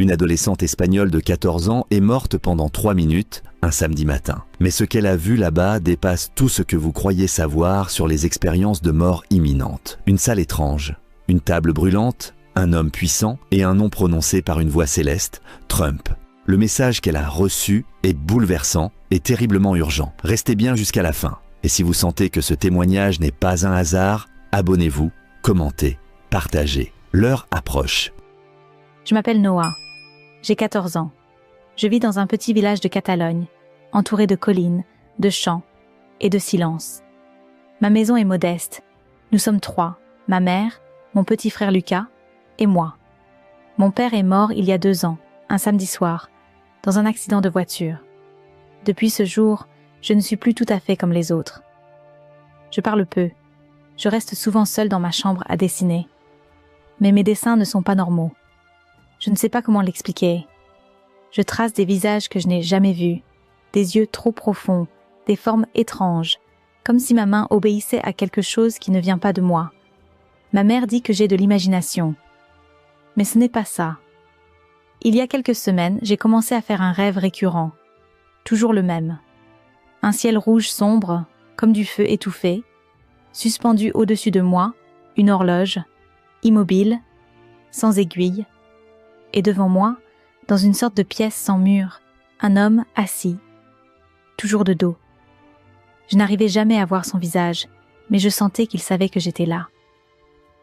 Une adolescente espagnole de 14 ans est morte pendant 3 minutes, un samedi matin. Mais ce qu'elle a vu là-bas dépasse tout ce que vous croyez savoir sur les expériences de mort imminente. Une salle étrange, une table brûlante, un homme puissant et un nom prononcé par une voix céleste, Trump. Le message qu'elle a reçu est bouleversant et terriblement urgent. Restez bien jusqu'à la fin. Et si vous sentez que ce témoignage n'est pas un hasard, abonnez-vous, commentez, partagez. L'heure approche. Je m'appelle Noah. J'ai 14 ans. Je vis dans un petit village de Catalogne, entouré de collines, de champs et de silence. Ma maison est modeste. Nous sommes 3, ma mère, mon petit frère Lucas et moi. Mon père est mort il y a 2 ans, un samedi soir, dans un accident de voiture. Depuis ce jour, je ne suis plus tout à fait comme les autres. Je parle peu. Je reste souvent seule dans ma chambre à dessiner. Mais mes dessins ne sont pas normaux. Je ne sais pas comment l'expliquer. Je trace des visages que je n'ai jamais vus, des yeux trop profonds, des formes étranges, comme si ma main obéissait à quelque chose qui ne vient pas de moi. Ma mère dit que j'ai de l'imagination. Mais ce n'est pas ça. Il y a quelques semaines, j'ai commencé à faire un rêve récurrent. Toujours le même. Un ciel rouge sombre, comme du feu étouffé, suspendu au-dessus de moi, une horloge, immobile, sans aiguille, et devant moi, dans une sorte de pièce sans mur, un homme assis, toujours de dos. Je n'arrivais jamais à voir son visage, mais je sentais qu'il savait que j'étais là,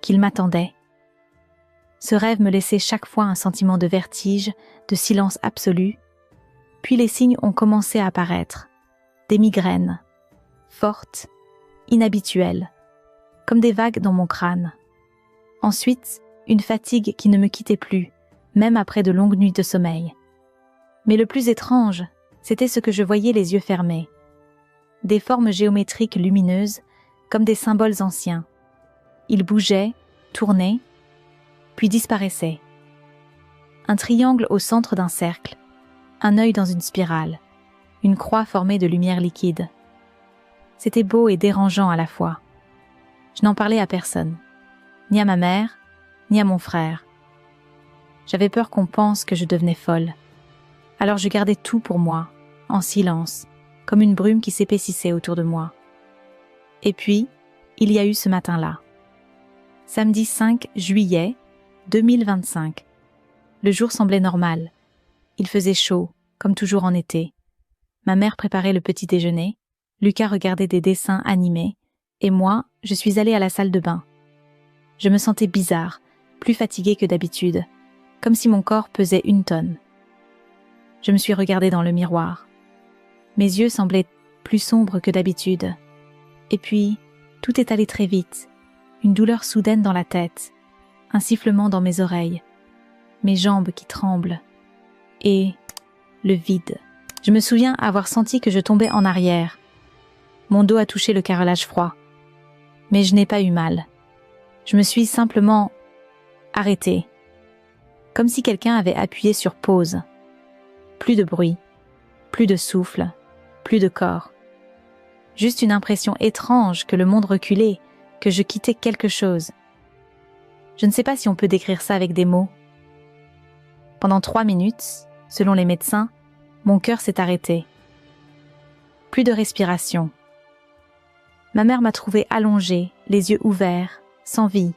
qu'il m'attendait. Ce rêve me laissait chaque fois un sentiment de vertige, de silence absolu, puis les signes ont commencé à apparaître, des migraines, fortes, inhabituelles, comme des vagues dans mon crâne. Ensuite, une fatigue qui ne me quittait plus, même après de longues nuits de sommeil. Mais le plus étrange, c'était ce que je voyais les yeux fermés. Des formes géométriques lumineuses, comme des symboles anciens. Ils bougeaient, tournaient, puis disparaissaient. Un triangle au centre d'un cercle, un œil dans une spirale, une croix formée de lumière liquide. C'était beau et dérangeant à la fois. Je n'en parlais à personne, ni à ma mère, ni à mon frère. J'avais peur qu'on pense que je devenais folle. Alors je gardais tout pour moi, en silence, comme une brume qui s'épaississait autour de moi. Et puis, il y a eu ce matin-là. Samedi 5 juillet 2025. Le jour semblait normal. Il faisait chaud, comme toujours en été. Ma mère préparait le petit déjeuner, Lucas regardait des dessins animés, et moi, je suis allée à la salle de bain. Je me sentais bizarre, plus fatiguée que d'habitude, comme si mon corps pesait 1 tonne. Je me suis regardée dans le miroir. Mes yeux semblaient plus sombres que d'habitude. Et puis, tout est allé très vite. Une douleur soudaine dans la tête, un sifflement dans mes oreilles, mes jambes qui tremblent, et le vide. Je me souviens avoir senti que je tombais en arrière. Mon dos a touché le carrelage froid. Mais je n'ai pas eu mal. Je me suis simplement arrêtée. Comme si quelqu'un avait appuyé sur pause. Plus de bruit, plus de souffle, plus de corps. Juste une impression étrange que le monde reculait, que je quittais quelque chose. Je ne sais pas si on peut décrire ça avec des mots. Pendant 3 minutes, selon les médecins, mon cœur s'est arrêté. Plus de respiration. Ma mère m'a trouvée allongée, les yeux ouverts, sans vie.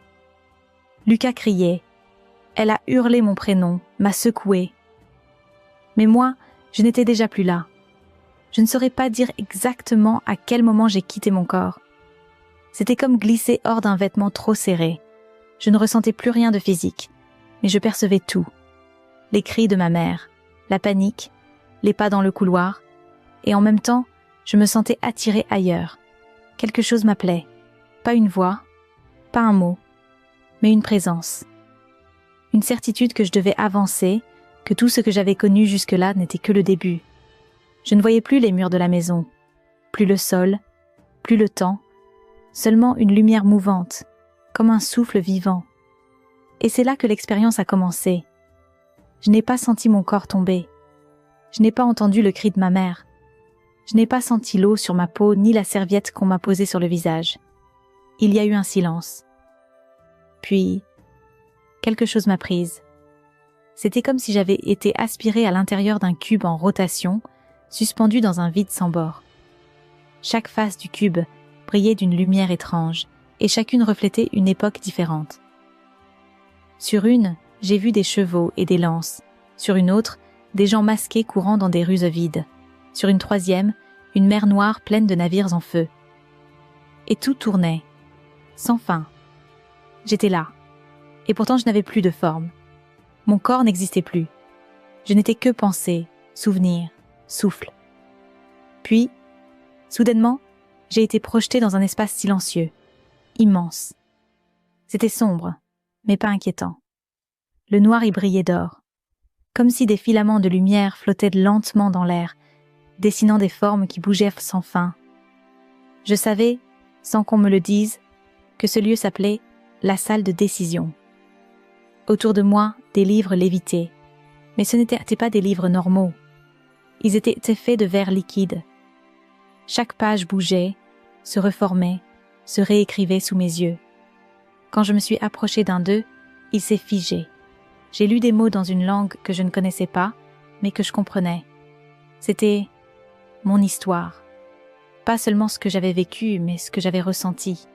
Lucas criait. Elle a hurlé mon prénom, m'a secouée. Mais moi, je n'étais déjà plus là. Je ne saurais pas dire exactement à quel moment j'ai quitté mon corps. C'était comme glisser hors d'un vêtement trop serré. Je ne ressentais plus rien de physique, mais je percevais tout. Les cris de ma mère, la panique, les pas dans le couloir, et en même temps, je me sentais attirée ailleurs. Quelque chose m'appelait. Pas une voix, pas un mot, mais une présence. Une certitude que je devais avancer, que tout ce que j'avais connu jusque-là n'était que le début. Je ne voyais plus les murs de la maison, plus le sol, plus le temps, seulement une lumière mouvante, comme un souffle vivant. Et c'est là que l'expérience a commencé. Je n'ai pas senti mon corps tomber. Je n'ai pas entendu le cri de ma mère. Je n'ai pas senti l'eau sur ma peau ni la serviette qu'on m'a posée sur le visage. Il y a eu un silence. Puis, quelque chose m'a prise. C'était comme si j'avais été aspirée à l'intérieur d'un cube en rotation, suspendu dans un vide sans bord. Chaque face du cube brillait d'une lumière étrange, et chacune reflétait une époque différente. Sur une, j'ai vu des chevaux et des lances. Sur une autre, des gens masqués courant dans des rues vides. Sur une troisième, une mer noire pleine de navires en feu. Et tout tournait, sans fin. J'étais là, et pourtant je n'avais plus de forme. Mon corps n'existait plus. Je n'étais que pensée, souvenir, souffle. Puis, soudainement, j'ai été projetée dans un espace silencieux, immense. C'était sombre, mais pas inquiétant. Le noir y brillait d'or, comme si des filaments de lumière flottaient lentement dans l'air, dessinant des formes qui bougeaient sans fin. Je savais, sans qu'on me le dise, que ce lieu s'appelait la salle de décision. Autour de moi, des livres lévitaient, mais ce n'étaient pas des livres normaux. Ils étaient faits de verre liquide. Chaque page bougeait, se reformait, se réécrivait sous mes yeux. Quand je me suis approchée d'un d'eux, il s'est figé. J'ai lu des mots dans une langue que je ne connaissais pas, mais que je comprenais. C'était mon histoire. Pas seulement ce que j'avais vécu, mais ce que j'avais ressenti.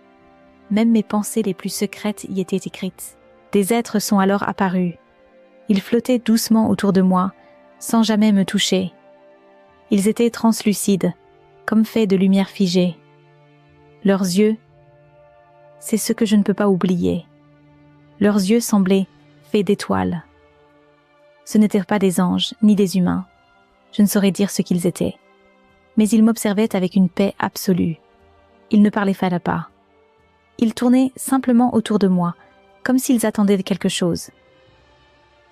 Même mes pensées les plus secrètes y étaient écrites. Des êtres sont alors apparus. Ils flottaient doucement autour de moi, sans jamais me toucher. Ils étaient translucides, comme faits de lumière figée. Leurs yeux, c'est ce que je ne peux pas oublier. Leurs yeux semblaient faits d'étoiles. Ce n'étaient pas des anges, ni des humains. Je ne saurais dire ce qu'ils étaient. Mais ils m'observaient avec une paix absolue. Ils ne parlaient pas. Ils tournaient simplement autour de moi, comme s'ils attendaient quelque chose.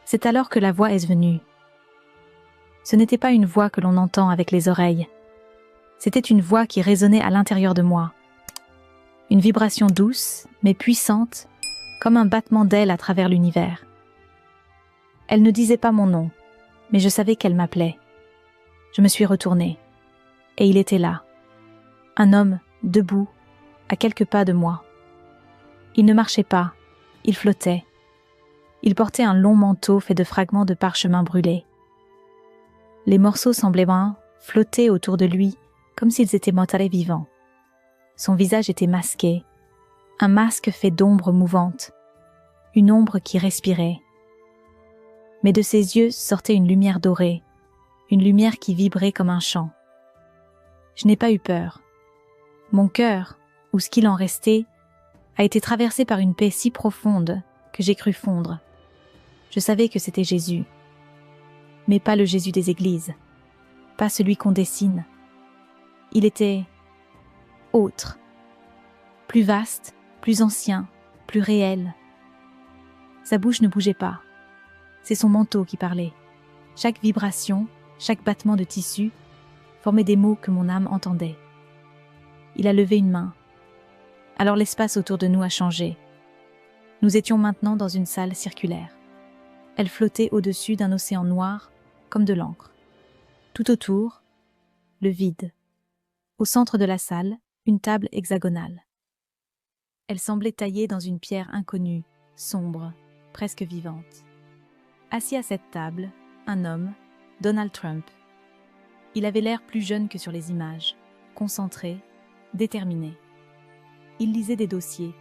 C'est alors que la voix est venue. Ce n'était pas une voix que l'on entend avec les oreilles. C'était une voix qui résonnait à l'intérieur de moi. Une vibration douce, mais puissante, comme un battement d'ailes à travers l'univers. Elle ne disait pas mon nom, mais je savais qu'elle m'appelait. Je me suis retournée, et il était là. Un homme, debout, à quelques pas de moi. Il ne marchait pas, il flottait. Il portait un long manteau fait de fragments de parchemin brûlés. Les morceaux semblaient flotter autour de lui, comme s'ils étaient mortels vivants. Son visage était masqué, un masque fait d'ombres mouvantes, une ombre qui respirait. Mais de ses yeux sortait une lumière dorée, une lumière qui vibrait comme un chant. Je n'ai pas eu peur. Mon cœur, ou ce qu'il en restait, a été traversé par une paix si profonde que j'ai cru fondre. Je savais que c'était Jésus, mais pas le Jésus des églises, pas celui qu'on dessine. Il était autre, plus vaste, plus ancien, plus réel. Sa bouche ne bougeait pas. C'est son manteau qui parlait. Chaque vibration, chaque battement de tissu formait des mots que mon âme entendait. Il a levé une main. Alors l'espace autour de nous a changé. Nous étions maintenant dans une salle circulaire. Elle flottait au-dessus d'un océan noir, comme de l'encre. Tout autour, le vide. Au centre de la salle, une table hexagonale. Elle semblait taillée dans une pierre inconnue, sombre, presque vivante. Assis à cette table, un homme, Donald Trump. Il avait l'air plus jeune que sur les images, concentré, déterminé. Il lisait des dossiers.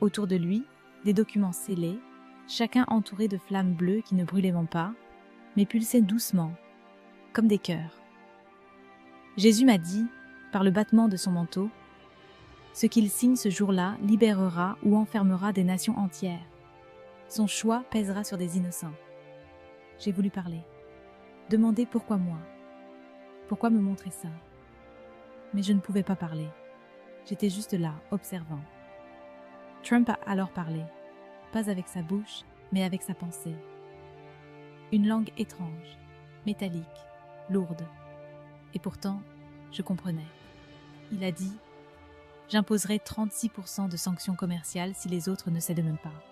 Autour de lui, des documents scellés, chacun entouré de flammes bleues qui ne brûlaient pas, mais pulsaient doucement, comme des cœurs. Jésus m'a dit, par le battement de son manteau, « Ce qu'il signe ce jour-là libérera ou enfermera des nations entières. Son choix pèsera sur des innocents. » J'ai voulu parler. Demander pourquoi moi. Pourquoi me montrer ça? Mais je ne pouvais pas parler. J'étais juste là, observant. Trump a alors parlé, pas avec sa bouche, mais avec sa pensée. Une langue étrange, métallique, lourde. Et pourtant, je comprenais. Il a dit « J'imposerai 36% de sanctions commerciales si les autres ne cèdent même pas. »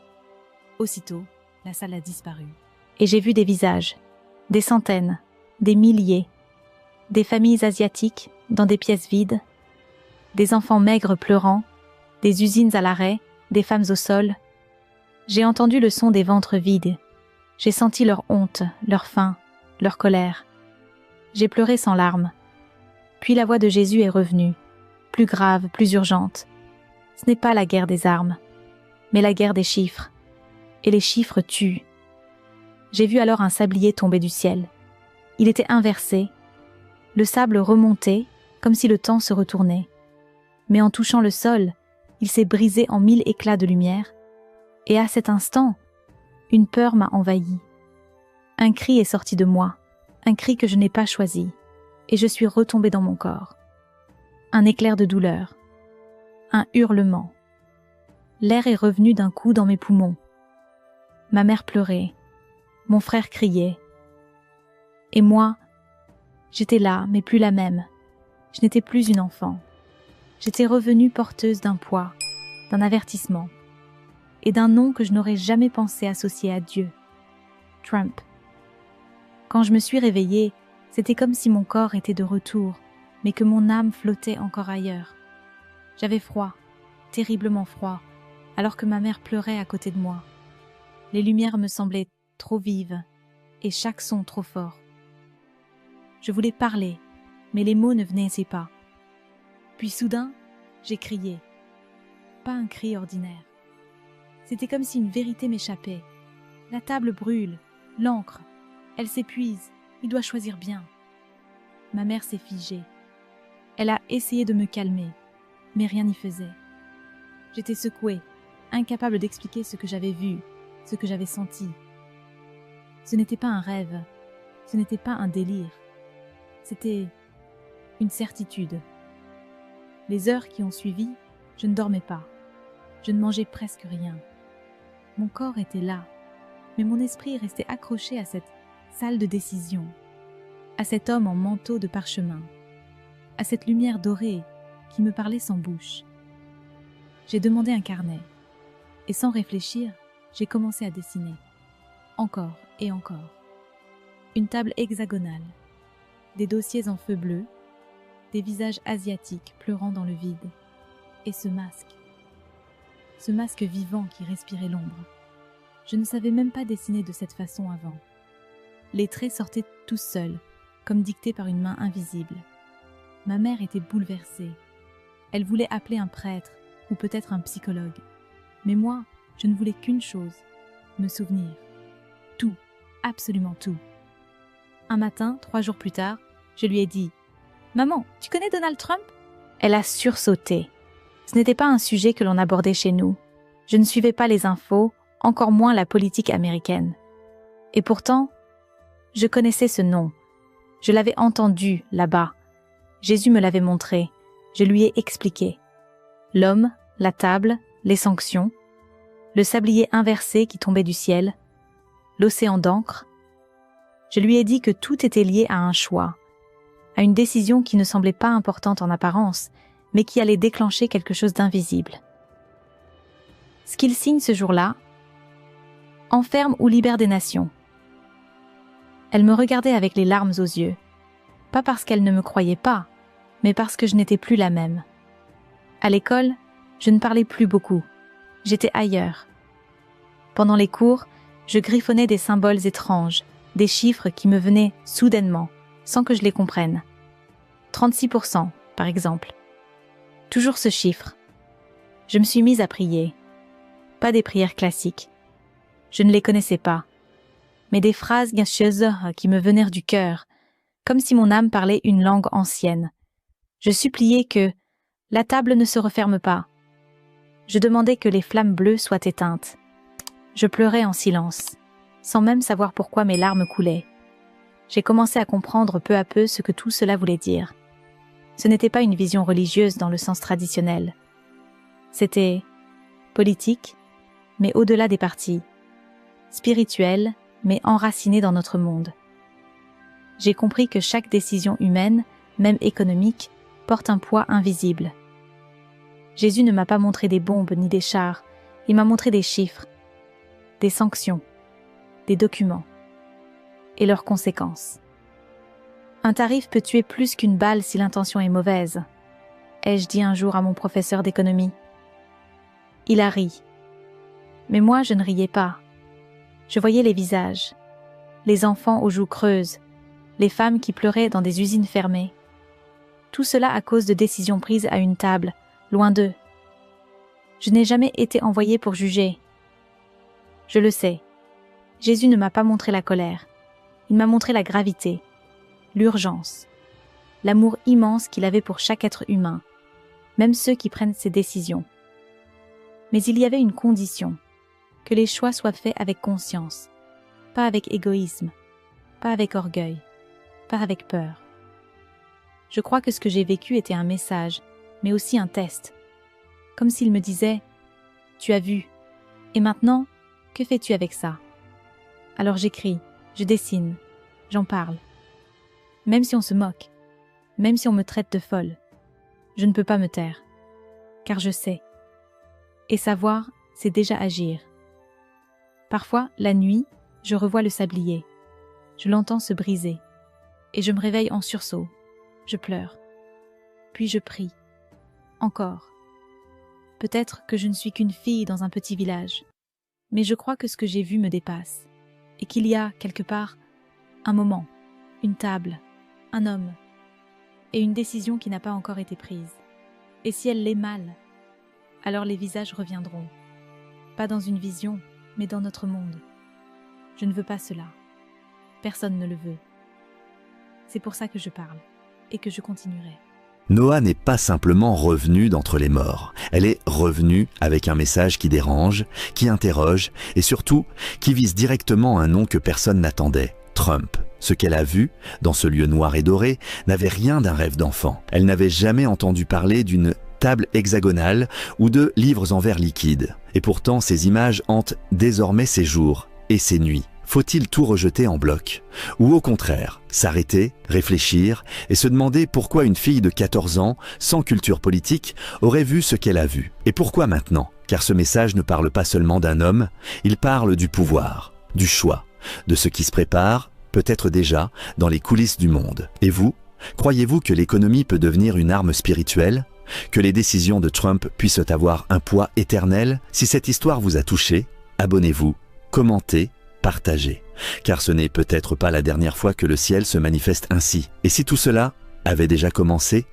Aussitôt, la salle a disparu. Et j'ai vu des visages, des centaines, des milliers, des familles asiatiques dans des pièces vides, des enfants maigres pleurant, des usines à l'arrêt, des femmes au sol. J'ai entendu le son des ventres vides, J'ai senti leur honte, leur faim, leur colère. J'ai pleuré sans larmes. Puis la voix de Jésus est revenue, plus grave, plus urgente. Ce n'est pas la guerre des armes, mais la guerre des chiffres. Et les chiffres tuent. J'ai vu alors un sablier tomber du ciel. Il était inversé, le sable remontait, comme si le temps se retournait. Mais en touchant le sol, il s'est brisé en 1000 éclats de lumière, et à cet instant, une peur m'a envahi. Un cri est sorti de moi, un cri que je n'ai pas choisi, et je suis retombée dans mon corps. Un éclair de douleur, un hurlement. L'air est revenu d'un coup dans mes poumons. Ma mère pleurait, mon frère criait. Et moi, j'étais là, mais plus la même. Je n'étais plus une enfant. J'étais revenue porteuse d'un poids, d'un avertissement, et d'un nom que je n'aurais jamais pensé associer à Dieu. Trump. Quand je me suis réveillée, c'était comme si mon corps était de retour, mais que mon âme flottait encore ailleurs. J'avais froid, terriblement froid, alors que ma mère pleurait à côté de moi. Les lumières me semblaient trop vives, et chaque son trop fort. Je voulais parler, mais les mots ne venaient pas. Puis soudain, j'ai crié. Pas un cri ordinaire. C'était comme si une vérité m'échappait. La table brûle, l'encre, elle s'épuise, il doit choisir bien. Ma mère s'est figée. Elle a essayé de me calmer, mais rien n'y faisait. J'étais secouée, incapable d'expliquer ce que j'avais vu, ce que j'avais senti. Ce n'était pas un rêve, ce n'était pas un délire. C'était une certitude. Les heures qui ont suivi, je ne dormais pas. Je ne mangeais presque rien. Mon corps était là, mais mon esprit restait accroché à cette salle de décision, à cet homme en manteau de parchemin, à cette lumière dorée qui me parlait sans bouche. J'ai demandé un carnet, et sans réfléchir, j'ai commencé à dessiner. Encore et encore. Une table hexagonale, des dossiers en feu bleu, des visages asiatiques pleurant dans le vide, et ce masque vivant qui respirait l'ombre. Je ne savais même pas dessiner de cette façon avant. Les traits sortaient tout seuls, comme dictés par une main invisible. Ma mère était bouleversée. Elle voulait appeler un prêtre, ou peut-être un psychologue. Mais moi, je ne voulais qu'une chose, me souvenir. Tout, absolument tout. Un matin, 3 jours plus tard, je lui ai dit « Maman, tu connais Donald Trump ?» Elle a sursauté. Ce n'était pas un sujet que l'on abordait chez nous. Je ne suivais pas les infos, encore moins la politique américaine. Et pourtant, je connaissais ce nom. Je l'avais entendu là-bas. Jésus me l'avait montré. Je lui ai expliqué. L'homme, la table, les sanctions, le sablier inversé qui tombait du ciel, l'océan d'encre. Je lui ai dit que tout était lié à un choix, à une décision qui ne semblait pas importante en apparence, mais qui allait déclencher quelque chose d'invisible. Ce qu'il signe ce jour-là, enferme ou libère des nations. Elle me regardait avec les larmes aux yeux, pas parce qu'elle ne me croyait pas, mais parce que je n'étais plus la même. À l'école, je ne parlais plus beaucoup, j'étais ailleurs. Pendant les cours, je griffonnais des symboles étranges, des chiffres qui me venaient soudainement, sans que je les comprenne. 36%, par exemple. Toujours ce chiffre. Je me suis mise à prier. Pas des prières classiques. Je ne les connaissais pas. Mais des phrases gracieuses qui me venaient du cœur, comme si mon âme parlait une langue ancienne. Je suppliais que la table ne se referme pas. Je demandais que les flammes bleues soient éteintes. Je pleurais en silence, sans même savoir pourquoi mes larmes coulaient. J'ai commencé à comprendre peu à peu ce que tout cela voulait dire. Ce n'était pas une vision religieuse dans le sens traditionnel. C'était politique, mais au-delà des partis. Spirituel, mais enraciné dans notre monde. J'ai compris que chaque décision humaine, même économique, porte un poids invisible. Jésus ne m'a pas montré des bombes ni des chars, il m'a montré des chiffres, des sanctions, des documents et leurs conséquences. Un tarif peut tuer plus qu'une balle si l'intention est mauvaise, ai-je dit un jour à mon professeur d'économie. Il a ri. Mais moi, je ne riais pas. Je voyais les visages, les enfants aux joues creuses, les femmes qui pleuraient dans des usines fermées. Tout cela à cause de décisions prises à une table, loin d'eux. Je n'ai jamais été envoyé pour juger. Je le sais. Jésus ne m'a pas montré la colère. Il m'a montré la gravité, l'urgence, l'amour immense qu'il avait pour chaque être humain, même ceux qui prennent ses décisions. Mais il y avait une condition, que les choix soient faits avec conscience, pas avec égoïsme, pas avec orgueil, pas avec peur. Je crois que ce que j'ai vécu était un message, mais aussi un test. Comme s'il me disait « Tu as vu, et maintenant, que fais-tu avec ça ?» Alors j'écris, je dessine, j'en parle. Même si on se moque, même si on me traite de folle, je ne peux pas me taire, car je sais. Et savoir, c'est déjà agir. Parfois, la nuit, je revois le sablier. Je l'entends se briser. Et je me réveille en sursaut. Je pleure. Puis je prie. Encore. Peut-être que je ne suis qu'une fille dans un petit village. Mais je crois que ce que j'ai vu me dépasse. Et qu'il y a, quelque part, un moment, une table, un homme, et une décision qui n'a pas encore été prise. Et si elle l'est mal, alors les visages reviendront. Pas dans une vision, mais dans notre monde. Je ne veux pas cela. Personne ne le veut. C'est pour ça que je parle, et que je continuerai. Noa n'est pas simplement revenue d'entre les morts. Elle est revenue avec un message qui dérange, qui interroge, et surtout, qui vise directement un nom que personne n'attendait, Trump. Ce qu'elle a vu, dans ce lieu noir et doré, n'avait rien d'un rêve d'enfant. Elle n'avait jamais entendu parler d'une table hexagonale ou de livres en verre liquide. Et pourtant, ces images hantent désormais ses jours et ses nuits. Faut-il tout rejeter en bloc? Ou au contraire, s'arrêter, réfléchir et se demander pourquoi une fille de 14 ans, sans culture politique, aurait vu ce qu'elle a vu? Et pourquoi maintenant? Car ce message ne parle pas seulement d'un homme, il parle du pouvoir, du choix, de ce qui se prépare, peut-être déjà, dans les coulisses du monde. Et vous, croyez-vous que l'économie peut devenir une arme spirituelle? Que les décisions de Trump puissent avoir un poids éternel? Si cette histoire vous a touché, abonnez-vous, commentez, partagez. Car ce n'est peut-être pas la dernière fois que le ciel se manifeste ainsi. Et si tout cela avait déjà commencé,